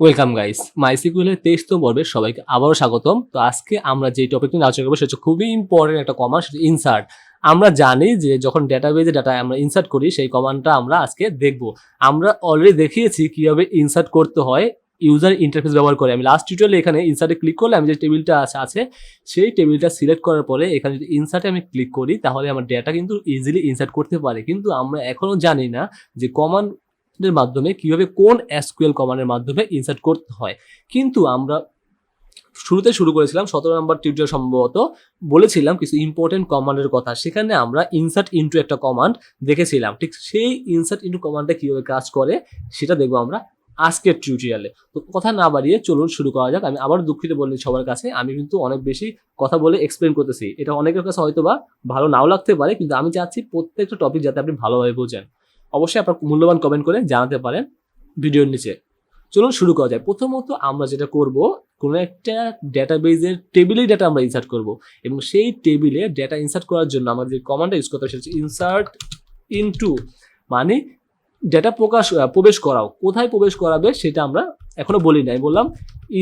Welcome guys, MySQL এর 23তম পর্বে সবাইকে আবারও স্বাগতম। তো আজকে আমরা যে টপিক নিয়ে আলোচনা করবো সেটা হচ্ছে খুবই ইম্পর্টেন্ট একটা কমান্ড, সেটা ইনসার্ট। আমরা জানি যে যখন ডেটাবেজে ডাটা আমরা ইনসার্ট করি সেই কমান্ডটা আমরা আজকে দেখব। আমরা অলরেডি দেখিয়েছি কিভাবে ইনসার্ট করতে হয় ইউজার ইন্টারফেস ব্যবহার করে। আমি লাস্ট টিউটোরিয়ালে এখানে ইনসার্টে ক্লিক করলে আমি যে টেবিলটা আছে সেই টেবিলটা সিলেক্ট করার পরে এখানে যদি ইনসার্টে আমি ক্লিক করি তাহলে আমার ডেটা কিন্তু ইজিলি ইনসার্ট করতে পারে। কিন্তু আমরা এখনো জানি না যে কমান্ড এর মাধ্যমে কিভাবে কোন এসকিউএল কমান্ডের মাধ্যমে ইনসার্ট করতে হয়। কিন্তু আমরা শুরুতে শুরু করেছিলাম 17 নম্বর টিউটোরিয়াল সম্ভবত বলেছিলাম কিছু ইম্পর্টেন্ট কমান্ডের কথা। সেখানে আমরা ইনসার্ট ইনটু একটা কমান্ড দেখেছিলাম। ঠিক সেই ইনসার্ট ইনটু কমান্ডটা কিভাবে কাজ করে সেটা দেখবো আমরা আজকের টিউটোরিয়ালে। তো কথা না বাড়িয়ে চলুন শুরু করা যাক। আমি আবার দুঃখিত বলি সবার কাছে, আমি কিন্তু অনেক বেশি কথা বলে এক্সপ্লেন করতেছি। এটা অনেকের কাছে হয়তো বা ভালো নাও লাগতে পারে, কিন্তু আমি চাচ্ছি প্রত্যেকটা টপিক যাতে আপনি ভালোভাবে বোঝেন। অবশ্যই আপনার মূল্যবান কমেন্ট করে জানাতে পারেন ভিডিওর নিচে। চলুন শুরু করা যায়। প্রথমত আমরা যেটা করব, কোনো একটা ডেটাবেজের টেবিলে ডাটা আমরা ইনসার্ট করব এবং সেই টেবিলে ডাটা ইনসার্ট করার জন্য আমাদের যে কমান্ডটা ইউজ করতে হবে সেটা হচ্ছে ইনসার্ট ইনটু, মানে ডাটা প্রবেশ করাও। কোথায় প্রবেশ করাবে সেটা আমরা এখনো বলি নাই। বললাম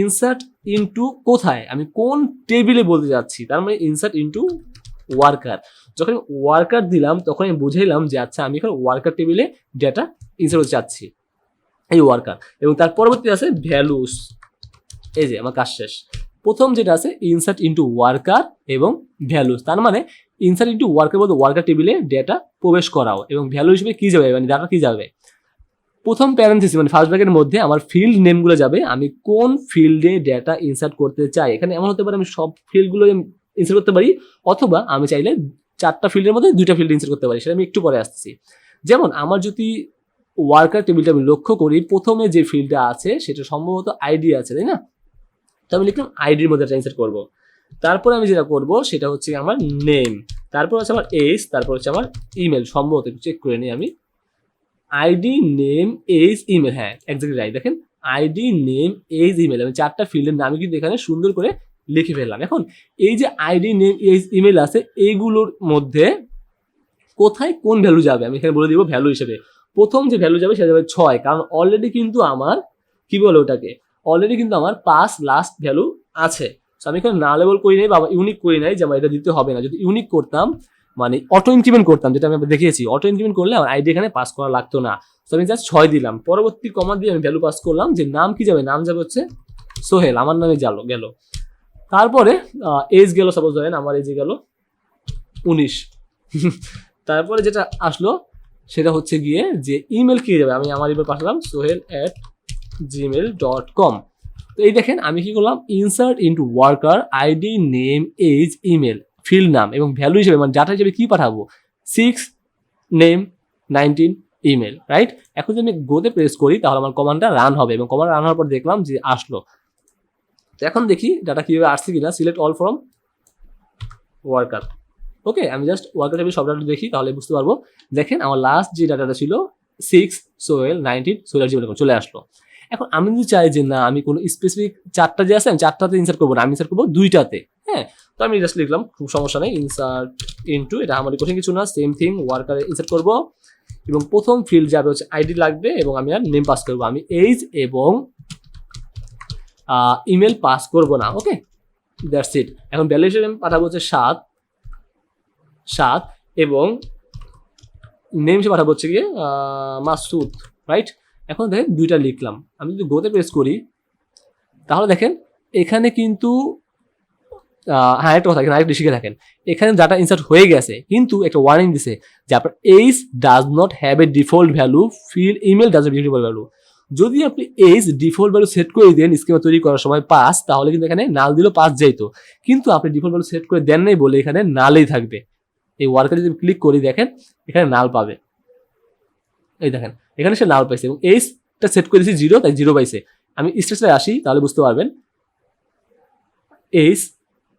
ইনসার্ট ইনটু কোথায়, আমি কোন টেবিলে বলতে যাচ্ছি। তার মানে ইনসার্ট ইনটু ওয়ার্কার। যখন ওয়ার্কার দিলাম তখন আমি বুঝাইলাম যে আচ্ছা আমি এখন ওয়ার্কার টেবিলে ডেটা ইনসার্ট করতে চাচ্ছি, এই ওয়ার্কার। এবং তার পরবর্তী আছে ভ্যালুস। এই যে আমার কাজ শেষ। প্রথম যেটা আছে ইনসার্ট ইনটু ওয়ার্কার এবং ভ্যালুস, তার মানে ইনসার্ট ইনটু ওয়ার্কার বলতে ওয়ার্কার টেবিলে ডেটা প্রবেশ করাও এবং ভ্যালু হিসেবে কি যাবে, মানে ডাটা কি যাবে। প্রথম প্যারেন্থেসিস মানে ফার্স্ট ব্র্যাকেটের মধ্যে আমার ফিল্ড নেমগুলো যাবে, আমি কোন ফিল্ডে ডেটা ইনসার্ট করতে চাই। এখানে এমন হতে পারে আমি সব ফিল্ডগুলো ইনসার্ট করতে পারি, অথবা আমি চাইলে 4টা ফিল্ডের মধ্যে 2টা ফিল্ড ইনসার্ট করতে পারি। সেটা আমি একটু পরে আসতেছি। যেমন আমার যদি ওয়ার্কার টেবিলটা আমি লক্ষ্য করি, প্রথমে যে ফিল্ডটা আছে সেটা সম্ভবত আইডি আছে, তাই না? তো আমি লিখলাম আইডির মধ্যে একটা ইনসার্ট করব। তারপরে আমি যেটা করব সেটা হচ্ছে আমার নেম, তারপর হচ্ছে আমার এজ, তারপর হচ্ছে আমার ইমেল। সম্ভবত একটু চেক করে নিই আমি। ID, name, age, email. হ্যাঁ, এক্স্যাক্টলি রাইট। দেখেন আইডি, নেম, এজ, ইমেল, আমি 4টা ফিল্ডের নাম কিন্তু এখানে সুন্দর করে লিখে ফেললাম। এখন এই যে আইডি, নেম, এজ, ইমেল আছে, এইগুলোর মধ্যে কোথায় কোন ভ্যালু যাবে আমি এখানে বলে দিব ভ্যালু হিসেবে। প্রথম যে ভ্যালু যাবে সেটা যাবে 6, কারণ অলরেডি কিন্তু আমার কি বলে ওটাকে, অলরেডি কিন্তু আমার 5 লাস্ট ভ্যালু আছে। আমি এখানে না লেবল করি নাই বা ইউনিক করি নাই যে আমার এটা দিতে হবে না। যদি ইউনিক করতাম, মানে অটো ইনক্রিমেন্ট করতাম, যেটা আমি দেখিয়েছি, অটো ইনক্রিমেন্ট করলে আমার আইডি এখানে পাস করা লাগতো না। তো আমি জাস্ট 6 দিলাম, পরবর্তী কমা দিয়ে আমি ভ্যালু পাস করলাম। যে নাম কি যাবে, নাম যাবে হচ্ছে সোহেল, আমার নামে গেল। তারপরে এজ গেল, সাপোজ ধরেন আমার এজে গেল 19। তারপরে যেটা আসলো সেটা হচ্ছে গিয়ে যে ইমেল কি যাবে, আমি আমার ইমেল পাঠালাম sohel@gmail.com। তো এই দেখেন আমি কি করলাম, insert into worker, ID, name, age, email, field নাম এবং ভ্যালু হিসেবে মানে ডাটা হিসেবে কি পাঠাবো, 6, নেম, 19, ইমেল, রাইট। এখন যদি আমি গোতে প্রেস করি তাহলে আমার কমান্ডটা রান হবে এবং কমান্ড রান হওয়ার পর দেখলাম যে আসলো। তো এখন দেখি ডাটা কিভাবে আসছে কিনা। Select all from worker. Okay, আমি জাস্ট ওয়ার্কার টেবিল সব ডাটা দেখি তাহলে বুঝতে পারবো। দেখেন আমার লাস্ট যে ডাটাটা ছিল 6, সোহেল, 19, সোহেল জীবন চলে আসলো। এখন আমি যদি চাই যে না আমি কোনো স্পেসিফিক 4টা যে আছে আমি 4টাতে ইনসার্ট করবো না, আমি ইনসার্ট করবো 2টাতে। হ্যাঁ, তো আমি জাস্ট লিখলাম, খুব সমস্যা নেই, ইনসার্ট ইনটু, এটা আমাদের কঠিন কিছু না, সেম থিং, ওয়ার্কারে ইনসার্ট করবো এবং প্রথম ফিল্ড যাবে হচ্ছে আইডি লাগবে এবং আমি আর নেম পাস করবো, আমি এজ এবং ইমেল পাস করবো না। ওকে, দ্যাটস ইট। এখন ভ্যালু হিসেবে আমি পাঠাবো হচ্ছে 7 এবং নেম হিসেবে পাঠাবো হচ্ছে গিয়ে মাসুদ, রাইট। এখন দেখেন 2টা লিখলাম। আমি যদি গোতে প্রেস করি তাহলে দেখেন এখানে কিন্তু হ্যাঁ একটা কথা, এখানে আরেকটু শিখে থাকেন। এখানে ডাটা ইনসার্ট হয়ে গেছে, কিন্তু একটা ওয়ার্নিং দিছে যে আপনার age does not have a default value, field email does default value. যদি আপনি এজ ডিফল্ট ভ্যালু সেট করে দেন স্কিমা তৈরি করার সময় 5, তাহলে কিন্তু এখানে নাল দিলেও 5 যাইতো, কিন্তু আপনি ডিফল্ট ভ্যালু সেট করে দেন নাই বলে এখানে নালেই থাকবে। এই ওয়ার্কার যদি ক্লিক করি দেখেন এখানে নাল পাবে, এই দেখেন এখানে সে নাল পাইছে এবং এইটা সেট করে দিয়েছি 0, তাই 0 পাইছে। আমি স্ট্যাটাসে আসি তাহলে বুঝতে পারবেন, এইজ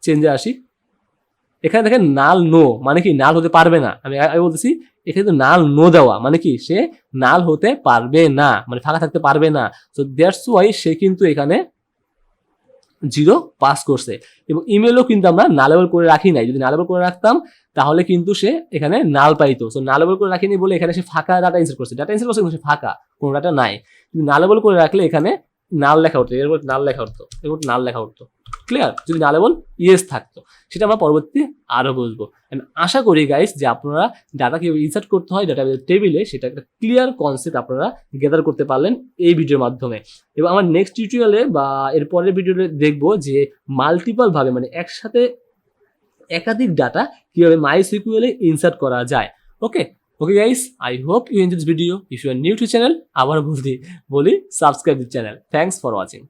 চেঞ্জে আসি, এখানে দেখেন নাল নো, মানে কি নাল হতে পারবে না। আমি বলতেছি এখানে তো নাল নো দেওয়া মানে কি সে নাল হতে পারবে না, মানে ফাঁকা থাকতে পারবে না। সো দ্যাটস ওয়াই সে কিন্তু এখানে 0 পাস করছে। এবং ইমেলও কিন্তু আমরা নালেবল করে রাখি নাই, যদি নালেবল করে রাখতাম তাহলে কিন্তু সে এখানে নাল পাইতো। সো নালেবল করে রাখিনি বলে এখানে সে ফাঁকা ডাটা ইনসার্ট করছে, ডাটা ইনসার্ট করছে কিন্তু সে ফাঁকা, কোনো ডাটা নাই। কিন্তু নালেবল করে রাখলে এখানে নাল লেখা হতো, এর মধ্যে নাল লেখা হতো, এর মধ্যে নাল লেখা হতো। ক্লিয়ার? যদি না বল ইয়েস থাকতো, সেটা আমরা পরবর্তী আরো বুঝবো। আশা করি গাইস যে আপনারা ডাটা কিভাবে ইনসার্ট করতে হয় ডাটাবেজ টেবিলে সেটা একটা ক্লিয়ার কনসেপ্ট আপনারা গ্যাদার করতে পারলেন এই ভিডিওর মাধ্যমে। এবং আমার নেক্সট টিউটোরিয়ালে বা এর পরের ভিডিওতে দেখবো যে মাল্টিপল ভাবে মানে একসাথে একাধিক ডাটা কিভাবে MySQL এ ইনসার্ট করা যায়। Okay okay guys, I hope you enjoy this video. If you are new to channel, আবার বলি subscribe this channel. Thanks for watching.